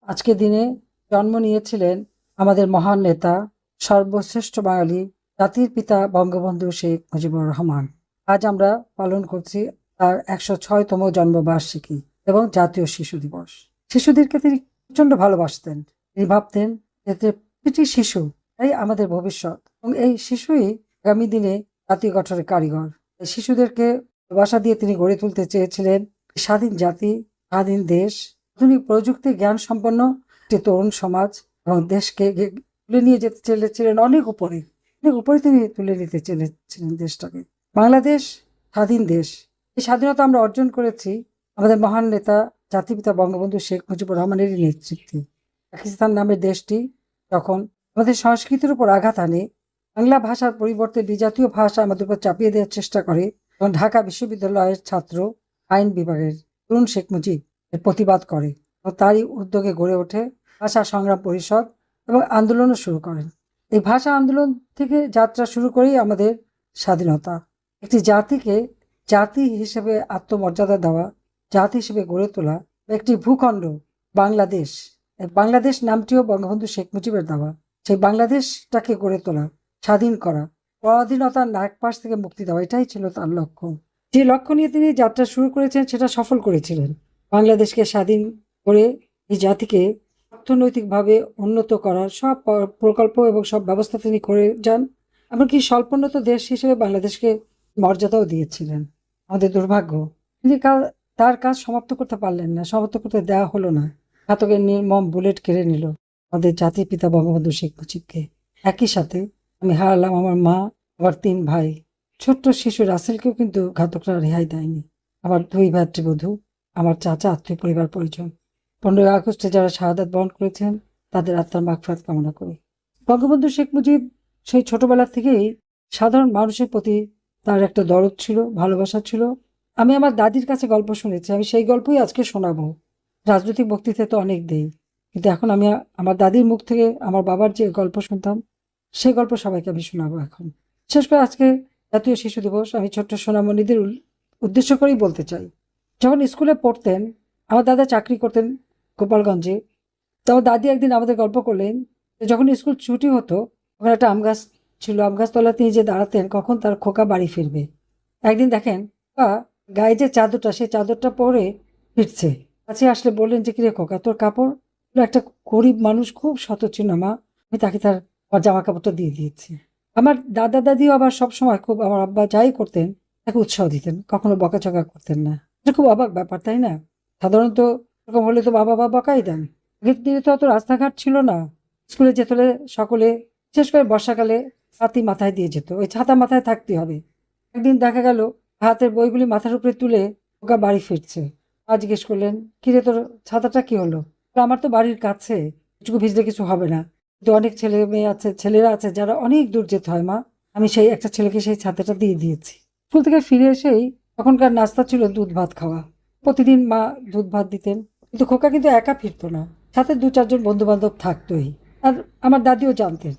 আজকের দিনে জন্ম নিয়েছিলেন আমাদের মহান নেতা, সর্বশ্রেষ্ঠ বাঙালি, জাতির পিতা বঙ্গবন্ধু শেখ মুজিবুর রহমান। আজ আমরা পালন করছি তার 106তম জন্মবার্ষিকী এবং জাতীয় শিশু দিবস। শিশুদেরকে তিনি প্রচন্ড ভালোবাসতেন। তিনি ভাবতেন যে প্রতিটি শিশু এই আমাদের ভবিষ্যৎ এবং এই শিশুই আগামী দিনে জাতীয় গঠনের কারিগর। এই শিশুদেরকে ভালোবাসা দিয়ে তিনি গড়ে তুলতে চেয়েছিলেন স্বাধীন জাতি, স্বাধীন দেশ, আধুনিক প্রযুক্তি জ্ঞান সম্পন্ন একটি তরুণ সমাজ এবং দেশকে তুলে নিয়ে যেতে চেয়েছিলেন অনেক উপরে তিনি তুলে নিতে চেয়েছিলেন দেশটাকে। বাংলাদেশ স্বাধীন দেশ। এই স্বাধীনতা আমরা অর্জন করেছি আমাদের মহান নেতা জাতিপিতা বঙ্গবন্ধু শেখ মুজিবুর রহমানেরই নেতৃত্বে। পাকিস্তান নামের দেশটি যখন আমাদের সংস্কৃতির উপর আঘাত আনে, বাংলা ভাষার পরিবর্তে বিজাতীয় ভাষা আমাদের উপর চাপিয়ে দেওয়ার চেষ্টা করে, তখন ঢাকা বিশ্ববিদ্যালয়ের ছাত্র আইন বিভাগের তরুণ শেখ মুজিব এর প্রতিবাদ করে ও তারই উদ্যোগে গড়ে ওঠে ভাষা সংগ্রাম পরিষদ এবং আন্দোলনও শুরু করেন। এই ভাষা আন্দোলন থেকে যাত্রা শুরু করেই আমাদের স্বাধীনতা। একটি জাতিকে জাতি হিসেবে আত্মমর্যাদা দেওয়া, জাতি হিসেবে গড়ে তোলা, একটি ভূখণ্ড বাংলাদেশ, বাংলাদেশ নামটিও বঙ্গবন্ধু শেখ মুজিবের দেওয়া। সেই বাংলাদেশটাকে গড়ে তোলা, স্বাধীন করা, পরাধীনতার নাগপাশ থেকে মুক্তি দেওয়া, এটাই ছিল তার লক্ষ্য। যে লক্ষ্য নিয়ে তিনি যাত্রা শুরু করেছেন সেটা সফল করেছিলেন। বাংলাদেশকে স্বাধীন করে এই জাতিকে অর্থনৈতিকভাবে উন্নত করার সব প্রকল্প এবং সব ব্যবস্থা তিনি করে যান। এমনকি স্বল্পোন্নত দেশ হিসেবে বাংলাদেশকে মর্যাদাও দিয়েছিলেন। আমাদের দুর্ভাগ্য, তিনি তার কাজ সমাপ্ত করতে পারলেন না, সমাপ্ত করতে দেওয়া হলো না। ঘাতকের নির্মম বুলেট কেড়ে নিল আমাদের জাতির পিতা বঙ্গবন্ধু শেখ মুজিবকে। একই সাথে আমি হারালাম আমার মা, আবার 3 ভাই। ছোট্ট শিশু রাসেলকেও কিন্তু ঘাতকরা রেহাই দেয়নি। আমার 2 ভাতৃবধূ, আমার চাচা, আত্মীয় পরিবার পরিজন। 15ই আগস্টে যারা শাহাদাত বরণ করেছেন তাদের আত্মার মাগফিরাত কামনা করি। বঙ্গবন্ধু শেখ মুজিব সেই ছোটবেলা থেকেই সাধারণ মানুষের প্রতি তার একটা দরদ ছিল, ভালোবাসা ছিল। আমি আমার দাদির কাছে গল্প শুনেছি, আমি সেই গল্পই আজকে শোনাবো। রাজনৈতিক বক্তৃতা তো অনেক দেই, কিন্তু এখন আমি আমার দাদির মুখ থেকে আমার বাবার যে গল্প শুনতাম সেই গল্প সবাইকে আমি শোনাবো এখন। বিশেষ করে আজকে জাতীয় শিশু দিবস, আমি ছোট্ট সোনামণিদের উদ্দেশ্য করেই বলতে চাই। যখন স্কুলে পড়তেন, আমার দাদা চাকরি করতেন গোপালগঞ্জে। তো আমার দাদি একদিন আমাদের গল্প করলেন যে যখন স্কুল ছুটি হতো, ওখানে একটা আম গাছ ছিল, আম গাছ তলা তিনি যে দাঁড়াতেন কখন তার খোকা বাড়ি ফিরবে। একদিন দেখেন গায়ে যে চাদরটা, সেই চাদরটা পরে ফিরছে। কাছে আসলে বললেন যে কিরে খোকা, তোর কাপড়? একটা গরিব মানুষ, খুব শত ছিল মা, আমি তাকে তার জামা কাপড়টা দিয়ে দিয়েছি। আমার দাদা দাদিও আবার সবসময় খুব, আমার আব্বা যাই করতেন তাকে উৎসাহ দিতেন, কখনো বকাঝকা করতেন না। এটা খুব অবাক ব্যাপার, তাই না? সাধারণত এরকম হলে তো বাবা বকাই দেন। আগের দিনে তো অত রাস্তাঘাট ছিল না। স্কুলে যেতে হলে সকলে, বিশেষ করে বর্ষাকালে, ছাতি মাথায় দিয়ে যেত, ওই ছাতা মাথায় থাকতে হবে। একদিন দেখা গেল হাতের বইগুলি মাথার উপরে তুলে ওকা বাড়ি ফিরছে। জিজ্ঞেস করলেন, কিরে তোর ছাতাটা কি হলো? আমার তো বাড়ির কাছে, এটুকু ভিজলে কিছু হবে না, কিন্তু অনেক ছেলে মেয়ে আছে, ছেলেরা আছে যারা অনেক দূর যেতে হয় মা, আমি সেই একটা ছেলেকে সেই ছাতাটা দিয়ে দিয়েছি। স্কুল থেকে ফিরে এসেই তখনকার নাস্তা ছিল দুধ ভাত খাওয়া। প্রতিদিন মা দুধ ভাত দিতেন, কিন্তু খোকা কিন্তু একা ফিরতো না, সাথে 2-4 জন বন্ধু বান্ধব থাকতোই। আর আমার দাদিও জানতেন,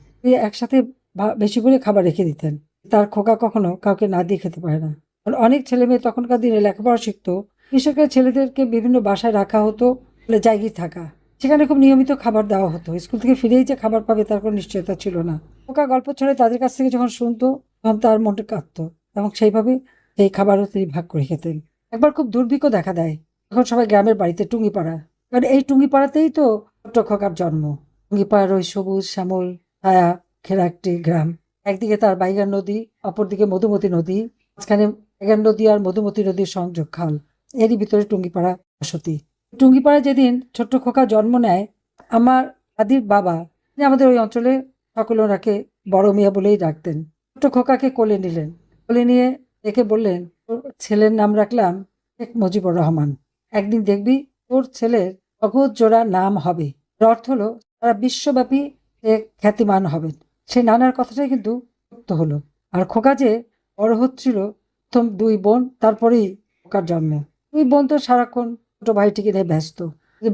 একসাথে বেশি করে খাবার রেখে দিতেন, তার খোকা কখনো কাউকে না দিয়ে খেতে পারে না। অনেক ছেলে মেয়ে তখনকার দিনে লেখাপড়া শিখতো, বিশেষ করে ছেলেদেরকে বিভিন্ন বাসায় রাখা হতো, জায়গায় থাকা, সেখানে খুব নিয়মিত খাবার দেওয়া হতো। স্কুল থেকে ফিরেই যে খাবার পাবে তার কোনো নিশ্চয়তা ছিল না। খোকা গল্প ছড়ে তাদের কাছ থেকে যখন শুনতো তখন তার মনটা কাঁদতো, এবং সেইভাবে এই খাবারও তিনি ভাগ করে খেতেন। একবার খুব দুর্ভিক্ষ দেখা দেয়, তখন সবাই গ্রামের বাড়িতে, টুঙ্গিপাড়া, কারণ এই টুঙ্গিপাড়াতেই তো ছোট্ট খোকার জন্ম। টুঙ্গিপাড়ার ওই সবুজ শ্যামল ছায়া ঘেরা একটি গ্রাম। একদিকে তার বাইগান নদী, অপরদিকে মধুমতি নদী, মাঝখানে বাইগান নদী আর মধুমতি নদীর সংযোগ খাল, এরই ভিতরে টুঙ্গিপাড়া বসতি। টুঙ্গিপাড়ায় যেদিন ছোট্ট খোকা জন্ম নেয়, আমার দাদির বাবা, আমাদের ওই অঞ্চলে সকলে ওনাকে বড় মিয়া বলেই ডাকতেন, ছোট্ট খোকাকে কোলে নিলেন। কোলে নিয়ে একে বললেন, তোর ছেলের নাম রাখলাম শেখ মুজিবুর রহমান। একদিন দেখবি তোর ছেলের অগোদ জোড়া নাম হবে। এর অর্থ হলো তারা বিশ্বব্যাপী খ্যাতিমান হবেন। সেই নানার কথাটাই কিন্তু সত্য হলো। আর খোকা যে বড় হচ্ছিল, প্রথম 2 বোন, তারপরেই খোকার জন্ম। 2 বোন তো সারাক্ষণ ছোট ভাইটিকে নিয়ে ব্যস্ত।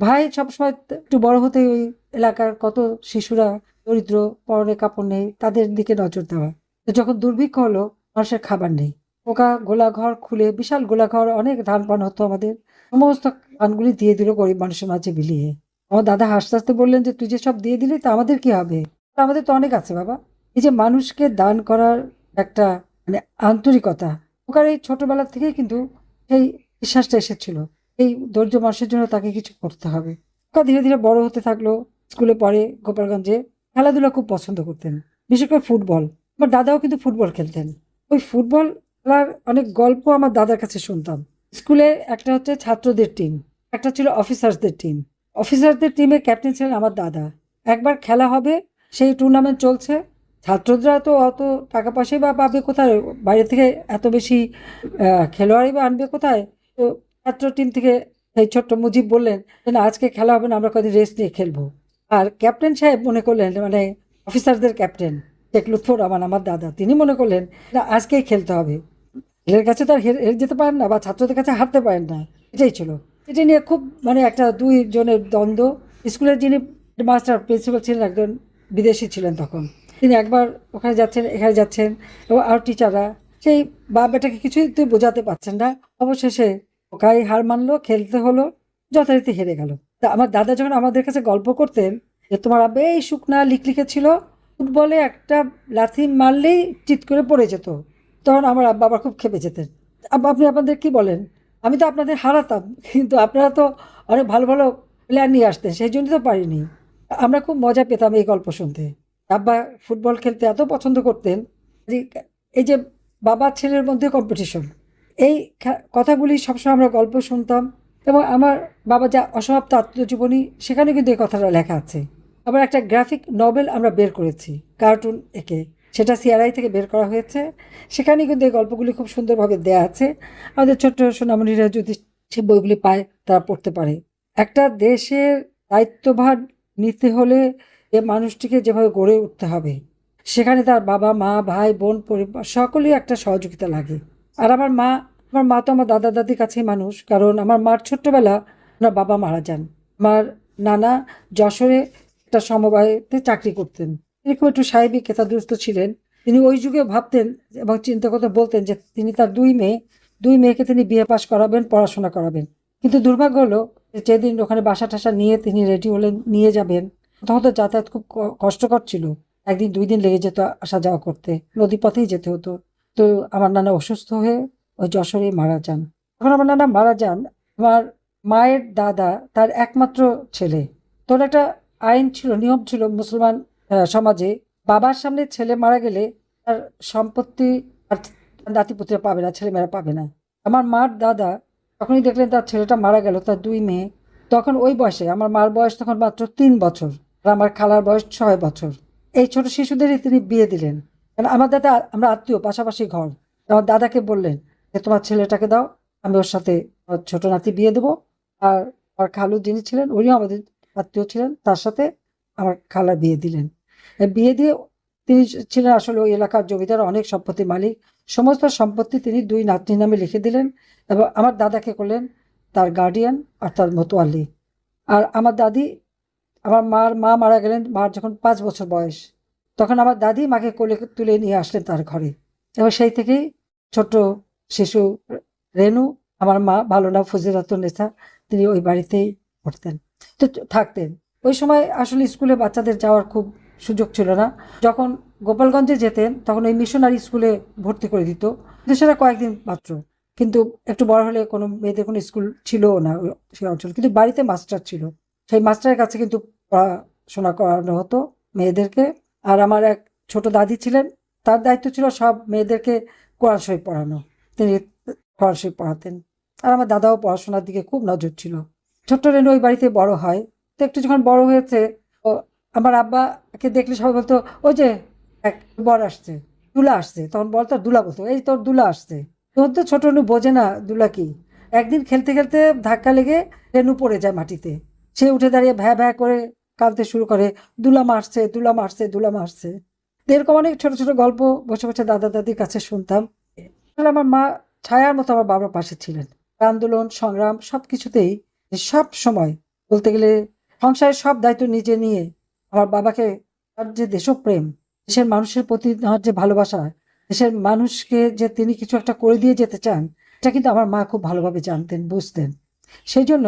ভাই সবসময় একটু বড় হতে ওই এলাকার কত শিশুরা দরিদ্র, পরনে কাপড় নেই, তাদের দিকে নজর দেওয়া। তো যখন দুর্ভিক্ষ হলো, মানুষের খাবার নেই, খোকা গোলাঘর খুলে, বিশাল গোলাঘর, অনেক ধান পান হতো আমাদের, সমস্ত ধানগুলি দিয়ে দিল গরিব মানুষের মাঝে বিলিয়ে। আমার দাদা হাসতে হাসতে বললেন যে, তুই যে সব দিয়ে দিলি তা আমাদের কি হবে? আমাদের তো অনেক আছে বাবা। এই যে মানুষকে দান করার একটা মানে আন্তরিকতা, ওখানে এই ছোটবেলা থেকেই কিন্তু সেই বিশ্বাসটা এসেছিল। এই দরিদ্র মানুষের জন্য তাকে কিছু করতে হবে। ওকা ধীরে ধীরে বড় হতে থাকলো। স্কুলে পড়ে গোপালগঞ্জে। খেলাধুলা খুব পছন্দ করতেন, বিশেষ করে ফুটবল। আমার দাদাও কিন্তু ফুটবল খেলতেন। ওই ফুটবল খেলার অনেক গল্প আমার দাদার কাছে শুনতাম। স্কুলে একটা হচ্ছে ছাত্রদের টিম, একটা ছিল অফিসার্সদের টিম। অফিসারদের টিমে ক্যাপ্টেন ছিলেন আমার দাদা। একবার খেলা হবে, সেই টুর্নামেন্ট চলছে। ছাত্ররা তো অত টাকা পয়সাই বা পাবে কোথায়, বাইরে থেকে এত বেশি খেলোয়াড়ই বা আনবে কোথায়? তো ছাত্র টিম থেকে এই ছোট্ট মুজিব বললেন যে, না আজকে খেলা হবে না, আমরা কদিন রেস্ট নিয়ে খেলবো। আর ক্যাপ্টেন সাহেব মনে করলেন, মানে অফিসারদের ক্যাপ্টেন শেখ লুৎফর রহমান আমার দাদা, তিনি মনে করলেন না আজকেই খেলতে হবে। ছেলের কাছে তো আর হেরে যেতে পারেন না, বা ছাত্রদের কাছে হারতে পারেন না, এটাই ছিল। এটা নিয়ে খুব মানে একটা দুই জনের দ্বন্দ্ব। স্কুলের যিনি মাস্টার প্রিন্সিপাল ছিলেন একজন বিদেশি ছিলেন তখন, তিনি একবার ওখানে যাচ্ছেন এখানে যাচ্ছেন, এবং আর টিচাররা সেই বাপ বেটাকে কিছুই তুই বোঝাতে পারছেন না। অবশেষে ওকাই হার মানলো, খেলতে হলো, যথারীতি হেরে গেল। তা আমার দাদা যখন আমাদের কাছে গল্প করতেন যে তোমার আব্বা এই শুকনা লিখলিখে ছিল, ফুটবলে একটা লাথি মারলেই চিৎ করে পড়ে যেত, তখন আমার আব্বা আবার খুব খেপে যেতেন। আব্বা আপনি আপনাদের কি বলেন, আমি তো আপনাদের হারাতাম, কিন্তু আপনারা তো অনেক ভালো ভালো প্লেয়ার নিয়ে আসতেন, সেই জন্য তো পারিনি। আমরা খুব মজা পেতাম এই গল্প শুনতে। আব্বা ফুটবল খেলতে এত পছন্দ করতেন যে এই যে বাবা ছেলের মধ্যে কম্পিটিশন, এই কথাগুলি সবসময় আমরা গল্প শুনতাম। এবং আমার বাবা যা অসমাপ্ত আত্মজীবনী, সেখানে কিন্তু এই কথাটা লেখা আছে। আবার একটা গ্রাফিক নভেল আমরা বের করেছি কার্টুন এঁকে, সেটা সিআরআই থেকে বের করা হয়েছে। সেখানে কিন্তু এই গল্পগুলি খুব সুন্দরভাবে দেয়া আছে। আমাদের ছোট্ট সোনামণিরা যদি সে বইগুলি পায়, তারা পড়তে পারে। একটা দেশের দায়িত্বভার নিতে হলে এ মানুষটিকে যেভাবে গড়ে উঠতে হবে, সেখানে তার বাবা মা ভাই বোন পরিবার সকলেই একটা সহযোগিতা লাগে। আর আমার মা তো আমার দাদা দাদির কাছেই মানুষ, কারণ আমার মার ছোট্টবেলা ওনার বাবা মারা যান। আমার নানা যশোরে একটা সমবায়তে চাকরি করতেন। তিনি খুব একটু সাহেবী কেতাদুরস্ত ছিলেন। তিনি ওই যুগে ভাবতেন এবং চিন্তা করতে বলতেন যে তিনি তার দুই মেয়েকে তিনি বিয়ে পাশ করাবেন, পড়াশোনা করাবেন। কিন্তু দুর্ভাগ্য হলো যে যেদিন ওখানে বাসা টাসা নিয়ে তিনি রেডি হলেন নিয়ে যাবেন, তখন তো যাতায়াত খুব কষ্টকর ছিল। একদিন দুই দিন লেগে যেত আসা যাওয়া করতে, নদী পথেই যেতে হতো। তো আমার নানা অসুস্থ হয়ে ওই যশোরে মারা যান। যখন আমার নানা মারা যান, আমার মায়ের দাদা তার একমাত্র ছেলে। তোর একটা আইন ছিল, নিয়ম ছিল মুসলমান সমাজে, বাবার সামনে ছেলে মারা গেলে তার সম্পত্তি আর নাতিপুতিরা পাবে না, ছেলেমেয়েরা পাবে না। আমার মার দাদা যখনই দেখলেন তার ছেলেটা মারা গেল, তার দুই মেয়ে, তখন ওই বয়সে আমার মার বয়স তখন মাত্র 3 বছর, আর আমার খালার বয়স 6 বছর, এই ছোট শিশুদেরই তিনি বিয়ে দিলেন। কারণ আমার দাদা, আমরা আত্মীয়, পাশাপাশি ঘর। আমার দাদাকে বললেন যে তোমার ছেলেটাকে দাও, আমি ওর সাথে ওর ছোট নাতি বিয়ে দেবো। আর আমার খালু যিনি ছিলেন উনিও আমাদের আত্মীয় ছিলেন, তার সাথে আমার খালার বিয়ে দিলেন। বিয়ে দিয়ে তিনি ছিলেন আসলে ওই এলাকার জমিদার, অনেক সম্পত্তির মালিক। সমস্ত সম্পত্তি তিনি দুই নাতনির নামে লিখে দিলেন, এবং আমার দাদাকে করলেন তার গার্ডিয়ান আর তার মতোয়ালি। আর আমার দাদি, আমার মা মারা গেলেন মার যখন 5 বছর বয়স, তখন আমার দাদি মাকে কোলে তুলে নিয়ে আসলেন তার ঘরে। এবং সেই থেকেই ছোট্ট শিশু রেনু, আমার মা ভালো নাম ফজিলাতুন্নেসা, তিনি ওই বাড়িতেই পড়তেন, তো থাকতেন। ওই সময় আসলে স্কুলে বাচ্চাদের যাওয়ার খুব সুযোগ ছিল না। যখন গোপালগঞ্জে যেতেন তখন ওই মিশনারি স্কুলে ভর্তি করে দিত, কিন্তু সেটা কয়েকদিন মাত্র। কিন্তু একটু বড় হলে কোনো মেয়েদের কোনো স্কুল ছিলও না সেই অঞ্চল, কিন্তু বাড়িতে মাস্টার ছিল। সেই মাস্টারের কাছে কিন্তু পড়াশোনা করানো হতো মেয়েদেরকে। আর আমার এক ছোট দাদি ছিলেন, তার দায়িত্ব ছিল সব মেয়েদেরকে কোরআন শরীফ পড়ানো। তিনি কোরআন শরীফ পড়াতেন। আর আমার দাদাও পড়াশোনার দিকে খুব নজর ছিল। ছোট্ট রেনু ওই বাড়িতে বড় হয়। তো একটু যখন বড় হয়েছে, ও আমার আব্বাকে দেখলে সবাই বলতো ওই যে এক বর আসছে, দুলা আসছে, তখন বলতো দুলা, বলতো এই তোর দুলা আসছে। তোর তো ছোট রেনু বোঝে না দুলা কি। একদিন খেলতে খেলতে ধাক্কা লেগে রেনু পড়ে যায় মাটিতে। সে উঠে দাঁড়িয়ে ভ্যা ভ্যা করে কাঁদতে শুরু করে, দুলা মারছে, দুলা মারছে, দুলা মারছে। তো এরকম অনেক ছোট ছোট গল্প বসে বসে দাদা দাদির কাছে শুনতাম। আসলে আমার মা ছায়ার মতো আমার বাবার পাশে ছিলেন। আন্দোলন সংগ্রাম সব কিছুতেই সব সময় বলতে গেলে সংসারের সব দায়িত্ব নিজে নিয়ে আমার বাবাকে, তার যে দেশপ্রেম, দেশের মানুষের প্রতি তার যে ভালোবাসা, দেশের মানুষকে যে তিনি কিছু একটা করে দিয়ে যেতে চান, এটা কিন্তু আমার মা খুব ভালোভাবে জানতেন, বুঝতেন। সেই জন্য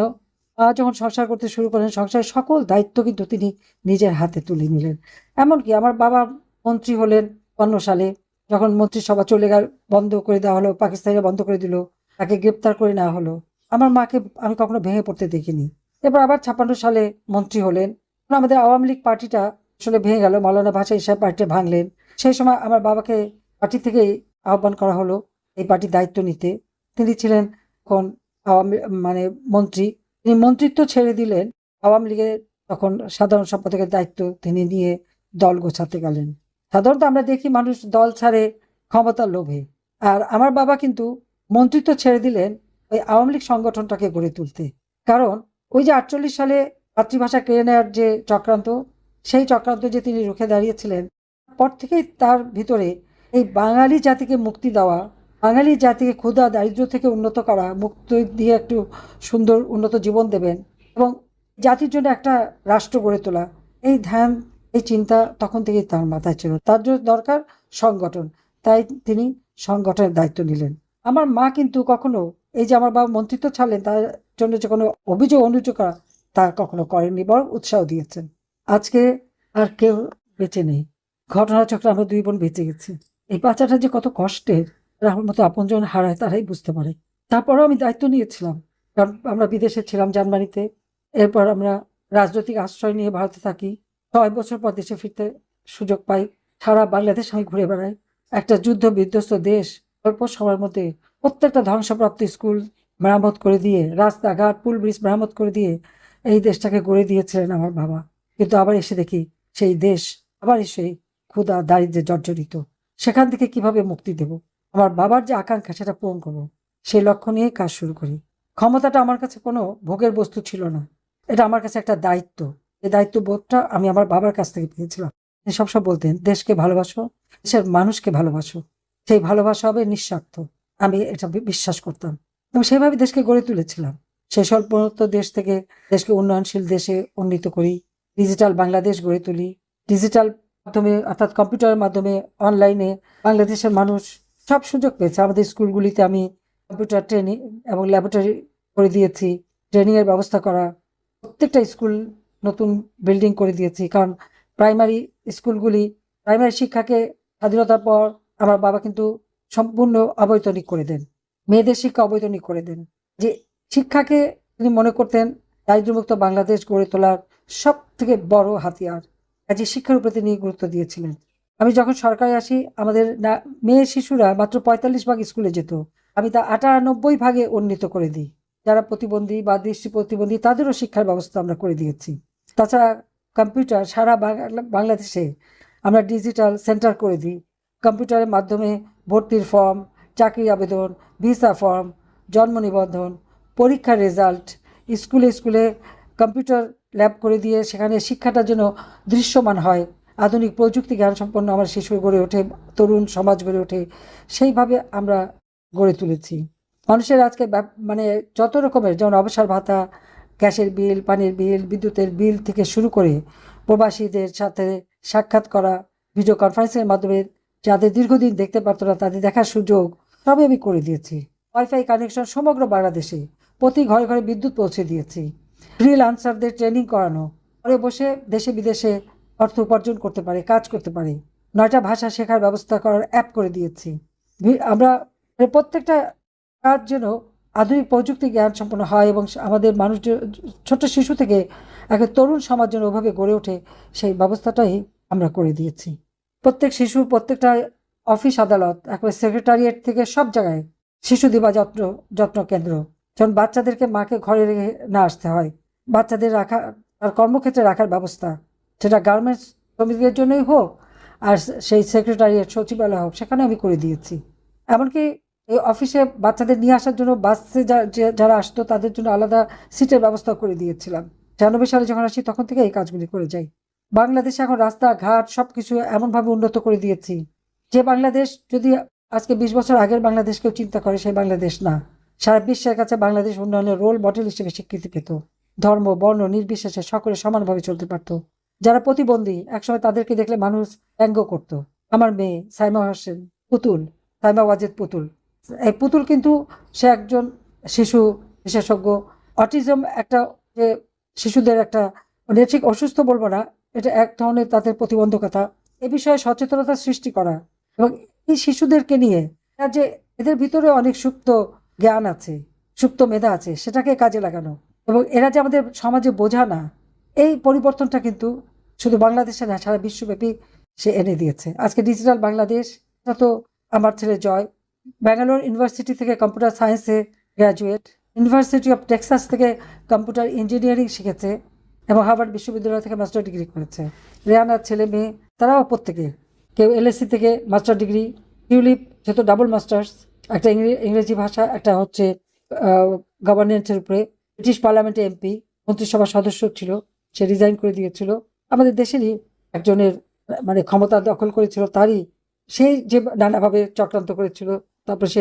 যখন সংসার করতে শুরু করেন, সংসারের সকল দায়িত্ব কিন্তু তিনি নিজের হাতে তুলে নিলেন। এমনকি আমার বাবা মন্ত্রী হলেন ৫৫ সালে। যখন মন্ত্রিসভা চলে বন্ধ করে দেওয়া হলো, পাকিস্তানিরা বন্ধ করে দিল, তাকে গ্রেপ্তার করে নেওয়া হলো। আমার মাকে আমি কখনো ভেঙে পড়তে দেখিনি। এরপর আবার ৫৬ সালে মন্ত্রী হলেন। আমাদের আওয়ামী লীগ পার্টিটা আসলে ভেঙে গেল, মাওলানা ভাসানী সাহেব পার্টিটা ভাঙলেন। সেই সময় আমার বাবাকে পার্টি থেকেই আহ্বান করা হলো এই পার্টির দায়িত্ব নিতে। তিনি ছিলেন তখন আওয়ামী মানে মন্ত্রী। তিনি মন্ত্রিত্ব ছেড়ে দিলেন, আওয়ামী লীগের তখন সাধারণ সম্পাদকের দায়িত্ব তিনি নিয়ে দল গোছাতে গেলেন। সাধারণত আমরা দেখি মানুষ দল ছাড়ে ক্ষমতার লোভে, আর আমার বাবা কিন্তু মন্ত্রিত্ব ছেড়ে দিলেন ওই আওয়ামী লীগ সংগঠনটাকে গড়ে তুলতে। কারণ ওই যে ৪৮ সালে মাতৃভাষা কেড়ে নেওয়ার যে চক্রান্ত, সেই চক্রান্ত যে তিনি রুখে দাঁড়িয়েছিলেন, পর থেকেই তার ভিতরে এই বাঙালি জাতিকে মুক্তি দেওয়া, বাঙালি জাতিকে ক্ষুধা দারিদ্র্য থেকে উন্নত করা, মুক্তি দিয়ে একটু সুন্দর উন্নত জীবন দেবেন এবং জাতির জন্য একটা রাষ্ট্র গড়ে তোলা, এই ধ্যান, এই চিন্তা তখন থেকেই তার মাথায় ছিল। তার জন্য দরকার সংগঠন, তাই তিনি সংগঠনের দায়িত্ব নিলেন। আমার মা কিন্তু কখনো এই যে আমার বাবা মন্ত্রিত্ব ছাড়লেন তার জন্য যে কোনো অভিযোগ অনুযোগ করা তা কখনো করেননি, বরং উৎসাহ দিয়েছেন। আজকে আর কেউ বেঁচে নেই, ঘটনাচক্রে আমরা ২ বোন বেঁচে গেছি। এই বাচ্চাটা যে কত কষ্টের, আমার মতো আপনজন হারায় তারাই বুঝতে পারে। তারপরেও আমি দায়িত্ব নিয়েছিলাম, কারণ আমরা বিদেশে ছিলাম, জার্মানিতে। এরপর আমরা রাজনৈতিক আশ্রয় নিয়ে ভারতে থাকি। ৬ বছর পর দেশে ফিরতে সুযোগ পাই। সারা বাংলাদেশ আমি ঘুরে বেড়াই। একটা যুদ্ধ বিধ্বস্ত দেশ, অল্প সময়ের মধ্যে প্রত্যেকটা ধ্বংসপ্রাপ্ত স্কুল মেরামত করে দিয়ে, রাস্তাঘাট পুল ব্রিজ মেরামত করে দিয়ে এই দেশটাকে গড়ে দিয়েছিলেন আমার বাবা। কিন্তু আবার এসে দেখি সেই দেশ আবার সেই ক্ষুধা দারিদ্র্যে জর্জরিত। সেখান থেকে কিভাবে মুক্তি দেব, আমার বাবার যে আকাঙ্ক্ষা সেটা পূরণ করবো, সেই লক্ষ্য নিয়ে কাজ শুরু করি। ক্ষমতাটা আমার কাছে কোনো ভোগের বস্তু ছিল না, এটা আমার কাছে একটা দায়িত্ব। এই দায়িত্ববোধটা আমি আমার বাবার কাছ থেকে পেয়েছিলাম। তিনি সবসময় বলতেন, দেশকে ভালোবাসো, দেশের মানুষকে ভালোবাসো, সেই ভালোবাসা হবে নিঃস্বার্থ। আমি এটা বিশ্বাস করতাম এবং সেভাবে দেশকে গড়ে তুলেছিলাম। সেই স্বল্পোন্নত দেশ থেকে দেশকে উন্নয়নশীল দেশে উন্নীত করি, ডিজিটাল বাংলাদেশ গড়ে তুলি। ডিজিটাল মাধ্যমে অর্থাৎ কম্পিউটারের মাধ্যমে অনলাইনে বাংলাদেশের মানুষ সব সুযোগ পেয়েছে। আমাদের স্কুলগুলিতে আমি কম্পিউটার ট্রেনিং এবং ল্যাবরেটরি করে দিয়েছি, ট্রেনিংয়ের ব্যবস্থা করা। প্রত্যেকটা স্কুল নতুন বিল্ডিং করে দিয়েছি, কারণ প্রাইমারি স্কুলগুলি, প্রাইমারি শিক্ষাকে স্বাধীনতার পর আমার বাবা কিন্তু সম্পূর্ণ অবৈতনিক করে দেন, মেয়েদের শিক্ষা অবৈতনিক করে দেন। যে শিক্ষাকে তিনি মনে করতেন দারিদ্র্যমুক্ত বাংলাদেশ গড়ে তোলার সব থেকে বড় হাতিয়ার, কাজে শিক্ষার উপর তিনি গুরুত্ব দিয়েছিলেন। আমি যখন সরকারে আসি, আমাদের মেয়ে শিশুরা মাত্র ৪৫ ভাগ স্কুলে যেত, আমি তা ৯৮ ভাগে উন্নীত করে দিই। যারা প্রতিবন্ধী বা দৃষ্টি প্রতিবন্ধী তাদেরও শিক্ষার ব্যবস্থা আমরা করে দিয়েছি। তাছাড়া কম্পিউটার সারা বাংলাদেশে আমরা ডিজিটাল সেন্টার করে দিই। কম্পিউটারের মাধ্যমে ভর্তির ফর্ম, চাকরির আবেদন, ভিসা ফর্ম, জন্ম নিবন্ধন, পরীক্ষার রেজাল্ট, স্কুলে স্কুলে কম্পিউটার ল্যাব করে দিয়ে সেখানে শিক্ষাটার জন্য দৃশ্যমান হয়। আধুনিক প্রযুক্তি জ্ঞান সম্পন্ন আমার শিশু গড়ে ওঠে, তরুণ সমাজ গড়ে ওঠে। সেইভাবে আমরা গড়ে তুলেছি। মানুষের আজকে মানে যত রকমের, যেমন অবসর ভাতা, গ্যাসের বিল, পানির বিল, বিদ্যুতের বিল থেকে শুরু করে প্রবাসীদের সাথে সাক্ষাৎ করা, ভিডিও কনফারেন্সের মাধ্যমে যাদের দীর্ঘদিন দেখতে পারতো না তাদের দেখার সুযোগ সবই আমি করে দিয়েছি। ওয়াইফাই কানেকশন সমগ্র বাংলাদেশে, প্রতি ঘরে ঘরে বিদ্যুৎ পৌঁছে দিয়েছি। ফ্রিল্যান্সারদের ট্রেনিং করানো, ঘরে বসে দেশে বিদেশে অর্থ উপার্জন করতে পারে, কাজ করতে পারে। ৯টা ভাষা শেখার ব্যবস্থা করার অ্যাপ করে দিয়েছি। আমরা প্রত্যেকটা কাজ যেন আধুনিক প্রযুক্তি জ্ঞান সম্পন্ন হয় এবং আমাদের মানুষ ছোট শিশু থেকে একটা তরুণ সমাজ যেন ওভাবে গড়ে ওঠে, সেই ব্যবস্থাটাই আমরা করে দিয়েছি। প্রত্যেক শিশু, প্রত্যেকটা অফিস আদালত, একবার সেক্রেটারিয়েট থেকে সব জায়গায় শিশু দিবা যত্ন কেন্দ্র, যেমন বাচ্চাদেরকে মাকে ঘরে রেখে না আসতে হয়, বাচ্চাদের রাখা আর কর্মক্ষেত্রে রাখার ব্যবস্থা, সেটা গার্মেন্টস শ্রমিকদের জন্যই হোক আর সেই সেক্রেটারিয়েট সচিবালয় হোক, সেখানে আমি করে দিয়েছি। এমনকি এই অফিসে বাচ্চাদের নিয়ে আসার জন্য বাসে যারা আসতো তাদের জন্য আলাদা সিটের ব্যবস্থা করে দিয়েছিলাম। ৯৬ সালে যখন আসি তখন থেকে এই কাজগুলি করে যাই। বাংলাদেশে এখন রাস্তাঘাট সব কিছু এমনভাবে উন্নত করে দিয়েছি যে বাংলাদেশ যদি আজকে ২০ বছর আগের বাংলাদেশ কেউ চিন্তা করে, সেই বাংলাদেশ না। সারা বিশ্বের কাছে বাংলাদেশ উন্নয়নের রোল মডেল হিসেবে স্বীকৃতি পেত। ধর্ম বর্ণ নির্বিশেষে সকলে সমানভাবে চলতে পারত। যারা প্রতিবন্ধী একসময় তাদেরকে দেখলে মানুষ ব্যঙ্গ করত। আমার মেয়ে সাইমা হোসেন পুতুল, সাইমা ওয়াজেদ পুতুল, এই পুতুল কিন্তু সে একজন শিশু বিশেষজ্ঞ। অটিজম একটা যে শিশুদের একটা, মানে ঠিক অসুস্থ বলবো না, এটা এক ধরনের তাদের প্রতিবন্ধকতা, এ বিষয়ে সচেতনতা সৃষ্টি করা। এবং এই শিশুদেরকে নিয়ে যে এদের ভিতরে অনেক সুপ্ত জ্ঞান আছে, সুপ্ত মেধা আছে, সেটাকে কাজে লাগানো, এবং এরা যে আমাদের সমাজে বোঝা না, এই পরিবর্তনটা কিন্তু শুধু বাংলাদেশে না, সারা বিশ্বব্যাপী সে এনে দিয়েছে। আজকে ডিজিটাল বাংলাদেশ, এটা তো আমার ছেলে জয় ব্যাঙ্গালোর ইউনিভার্সিটি থেকে কম্পিউটার সায়েন্সে গ্র্যাজুয়েট, ইউনিভার্সিটি অফ টেক্সাস থেকে কম্পিউটার ইঞ্জিনিয়ারিং শিখেছে এবং হার্ভার্ড বিশ্ববিদ্যালয় থেকে মাস্টার ডিগ্রি করেছে। রেহানার ছেলে মেয়ে তারাও প্রত্যেকে, কেউ এলএসসি থেকে মাস্টার ডিগ্রি, টিউলিপ যেহেতু ডাবল মাস্টার্স, একটা ইংরেজি ভাষা, একটা হচ্ছে গভর্নেন্সের উপরে, ব্রিটিশ পার্লামেন্টে এমপি, মন্ত্রিসভার সদস্য ছিল, সে রিজাইন করে দিয়েছিল। আমাদের দেশেরই একজনের মানে ক্ষমতা দখল করেছিল, তারই সেই যে নানাভাবে চক্রান্ত করেছিল, তারপর সে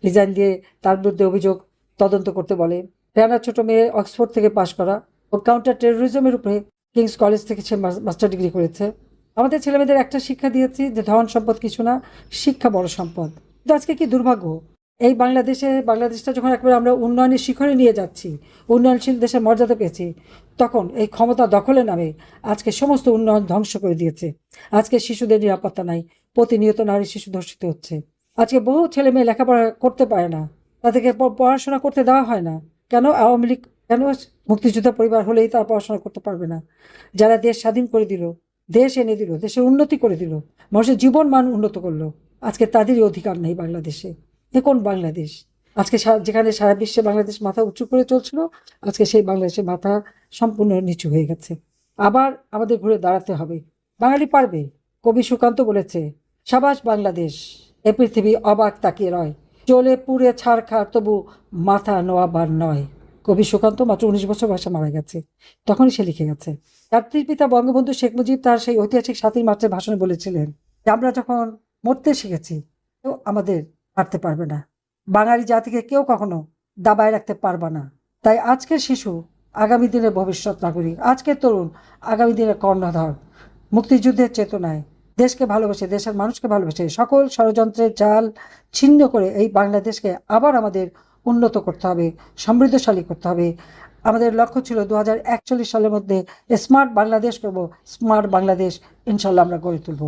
রিজাইন দিয়ে তার বিরুদ্ধে অভিযোগ তদন্ত করতে বলে। রেহানার ছোট মেয়ে অক্সফোর্ড থেকে পাশ করা, ও কাউন্টার টেরোরিজমের উপরে কিংস কলেজ থেকে সে মাস্টার ডিগ্রি করেছে। আমাদের ছেলেমেয়েদের একটা শিক্ষা দিয়েছি যে ধন সম্পদ কিছু না, শিক্ষা বড় সম্পদ। কিন্তু আজকে কি দুর্ভাগ্য, এই বাংলাদেশটা যখন একবার আমরা উন্নয়নের শিখরে নিয়ে যাচ্ছি, উন্নয়নশীল দেশের মর্যাদা পেয়েছি, তখন এই ক্ষমতা দখলের নামে আজকে সমস্ত উন্নয়ন ধ্বংস করে দিয়েছে। আজকে শিশুদের নিরাপত্তা নাই, প্রতিনিয়ত নারী শিশু ধর্ষিত হচ্ছে। আজকে বহু ছেলে মেয়ে লেখাপড়া করতে পারে না, তাদেরকে পড়াশোনা করতে দেওয়া হয় না। কেন? আওয়ামী লীগ, কেন? মুক্তিযোদ্ধা পরিবার হলেই তারা পড়াশোনা করতে পারবে না? যারা দেশ স্বাধীন করে দিল, দেশ এনে দিল, দেশের উন্নতি করে দিল, মানুষের জীবন মান উন্নত করলো, আজকে তাদেরই অধিকার নেই বাংলাদেশে। এ কোন বাংলাদেশ? আজকে যেখানে সারা বিশ্বে বাংলাদেশ মাথা উঁচু করে চলছিল, আজকে সেই বাংলাদেশের মাথা সম্পূর্ণ নিচু হয়ে গেছে। আবার আমাদের ঘুরে দাঁড়াতে হবে। বাঙালি পারবে। কবি সুকান্ত বলেছে, সাবাস বাংলাদেশ, এ পৃথিবী অবাক তাকিয়ে রয়, চলে পুড়ে ছাড়খাড় তবু মাথা নোয়াবার নয়। কবি সুকান্ত মাত্র 19 বছর বয়সে মারা গেছে, তখনই সে লিখে গেছে। জাতির পিতা বঙ্গবন্ধু শেখ মুজিব তার সেই ঐতিহাসিক 7ই মার্চের ভাষণে বলেছিলেন যে আমরা যখন মরতে শিখেছি, কেউ আমাদের মারতে পারবে না, বাঙালি জাতিকে কেউ কখনো দাবায় রাখতে পারবে না। তাই আজকের শিশু আগামী দিনের ভবিষ্যৎ নাগরিক, আজকের তরুণ আগামী দিনের কর্ণধার। মুক্তিযুদ্ধের চেতনায় দেশকে ভালোবেসে, দেশের মানুষকে ভালোবেসে, সকল ষড়যন্ত্রের জাল ছিন্ন করে এই বাংলাদেশকে আবার আমাদের উন্নত করতে হবে, সমৃদ্ধশালী করতে হবে। আমাদের লক্ষ্য ছিল 2041 সালের মধ্যে স্মার্ট বাংলাদেশ করব। স্মার্ট বাংলাদেশ ইনশাল্লাহ আমরা গড়ে তুলব।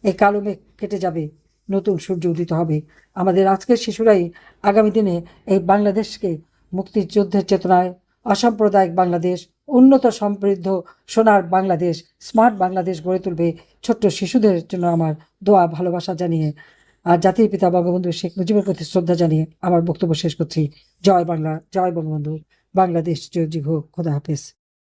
এই কালো মেঘ কেটে যাবে, নতুন সূর্য উদিত হবে। আমাদের আজকের শিশুরাই আগামী দিনে এই বাংলাদেশকে মুক্তিযুদ্ধের চেতনায় অসাম্প্রদায়িক বাংলাদেশ, উন্নত সমৃদ্ধ সোনার বাংলাদেশ, স্মার্ট বাংলাদেশ গড়ে তুলবে। ছোট্ট শিশুদের জন্য আমার দোয়া, ভালোবাসা জানিয়ে আর জাতির পিতা বঙ্গবন্ধু শেখ মুজিবের প্রতি শ্রদ্ধা জানিয়ে আমার বক্তব্য শেষ করছি। জয় বাংলা, জয় বঙ্গবন্ধু, বাংলাদেশ জয় হোক, খোদা হাফেজ।